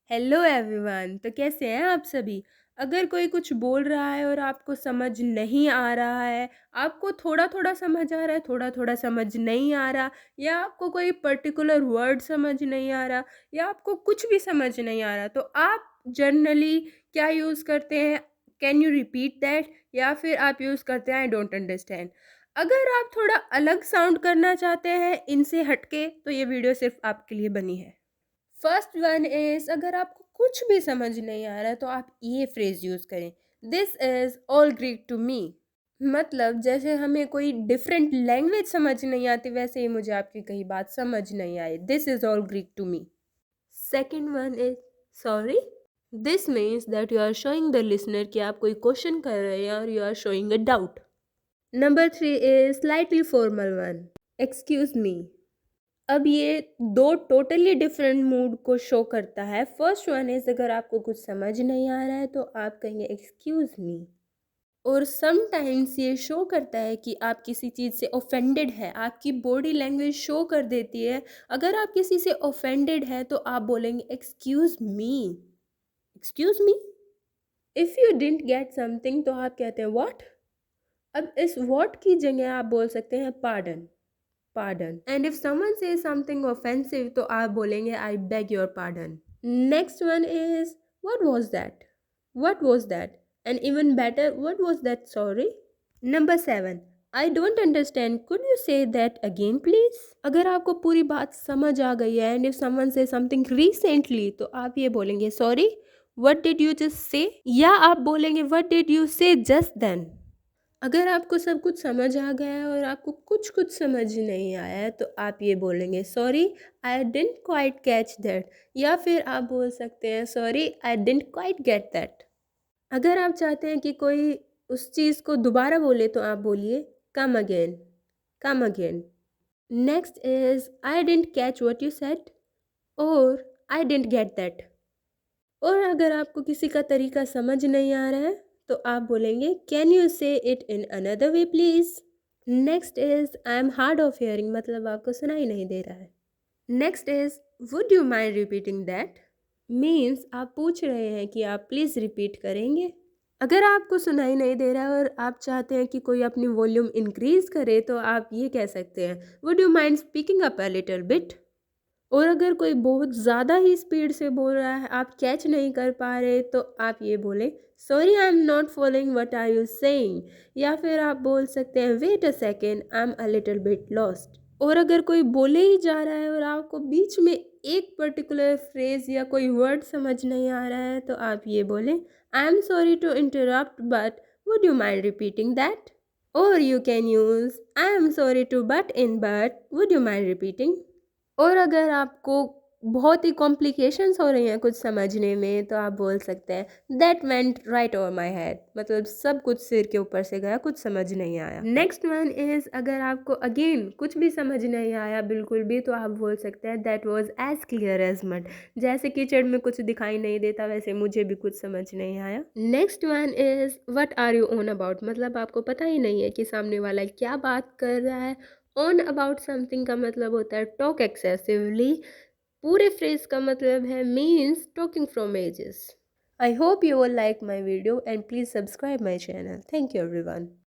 Hello everyone. तो कैसे हैं आप सभी। अगर कोई कुछ बोल रहा है और आपको समझ नहीं आ रहा है, आपको थोड़ा थोड़ा समझ आ रहा है, थोड़ा थोड़ा समझ नहीं आ रहा, या आपको कोई पर्टिकुलर वर्ड समझ नहीं आ रहा, या आपको कुछ भी समझ नहीं आ रहा, तो आप जनरली क्या यूज़ करते हैं? Can you repeat that? या फिर आप यूज़ करते हैं आई डोंट अंडरस्टैंड। अगर आप थोड़ा अलग साउंड करना चाहते हैं इनसे हटके, तो ये वीडियो सिर्फ आपके लिए बनी है। फर्स्ट वन इज, अगर आपको कुछ भी समझ नहीं आ रहा है तो आप ये फ्रेज यूज करें, this is all Greek to me. मतलब जैसे हमें कोई डिफरेंट लैंग्वेज समझ नहीं आती, वैसे ही मुझे आपकी कही बात समझ नहीं आई, this is all Greek to me. Second one is sorry. This means that you are showing the listener कि आप कोई क्वेश्चन कर रहे हैं और you are showing a doubt. Number three is slightly formal one, excuse me. अब ये दो टोटली डिफरेंट मूड को शो करता है। फर्स्ट वन इज, अगर आपको कुछ समझ नहीं आ रहा है तो आप कहेंगे एक्सक्यूज मी। और समटाइम्स ये शो करता है कि आप किसी चीज़ से ऑफेंडेड है, आपकी बॉडी लैंग्वेज शो कर देती है। अगर आप किसी से ऑफेंडेड है तो आप बोलेंगे excuse me, excuse me. If you didn't get something तो आप कहते हैं व्हाट। अब इस व्हाट की जगह आप बोल सकते हैं pardon, pardon. And if someone says something offensive तो आप बोलेंगे I beg your pardon. Next one is, what was that? What was that? And even better, what was that sorry? Number 7, I don't understand, could you say that again please? अगर आपको पूरी बात समझ आ गई है and if someone says something recently तो आप ये बोलेंगे sorry, what did you just say? या आप बोलेंगे what did you say just then? अगर आपको सब कुछ समझ आ गया है और आपको कुछ कुछ समझ नहीं आया है तो आप ये बोलेंगे sorry, I didn't quite catch that. या फिर आप बोल सकते हैं sorry, I didn't quite get that. अगर आप चाहते हैं कि कोई उस चीज़ को दोबारा बोले तो आप बोलिए come again, come again. Next is, I didn't catch what you said और आई डिडंट गेट दैट। और अगर आपको किसी का तरीका समझ नहीं आ रहा है तो आप बोलेंगे कैन यू से it in another way please. Next is, I am hard of hearing, मतलब आपको सुनाई नहीं दे रहा है। Next is, would you mind repeating that, means आप पूछ रहे हैं कि आप प्लीज़ रिपीट करेंगे। अगर आपको सुनाई नहीं दे रहा है और आप चाहते हैं कि कोई अपनी वॉल्यूम इंक्रीज करे तो आप ये कह सकते हैं would you mind speaking up a little bit. और अगर कोई बहुत ज़्यादा ही स्पीड से बोल रहा है, आप कैच नहीं कर पा रहे, तो आप ये बोलें sorry I am not following what are you saying. या फिर आप बोल सकते हैं wait a second, I am a little bit lost. और अगर कोई बोले ही जा रहा है और आपको बीच में एक पर्टिकुलर फ्रेज या कोई वर्ड समझ नहीं आ रहा है तो आप ये बोलें I am sorry to interrupt but would you mind repeating that. और you can use I am sorry to but in but would you mind repeating. और अगर आपको बहुत ही कॉम्प्लिकेशंस हो रही हैं कुछ समझने में तो आप बोल सकते हैं that went right over my head, मतलब सब कुछ सिर के ऊपर से गया, कुछ समझ नहीं आया। नेक्स्ट वन इज, अगर आपको अगेन कुछ भी समझ नहीं आया बिल्कुल भी तो आप बोल सकते हैं that was as clear as mud. जैसे कीचड़ में कुछ दिखाई नहीं देता वैसे मुझे भी कुछ समझ नहीं आया। Next one is what are you on about, मतलब आपको पता ही नहीं है कि सामने वाला क्या बात कर रहा है। ऑन अबाउट समथिंग का मतलब होता है टॉक एक्सेसिवली। पूरे फ्रेज का मतलब है means talking from ages. I hope you will like my video and please subscribe my channel. Thank you everyone.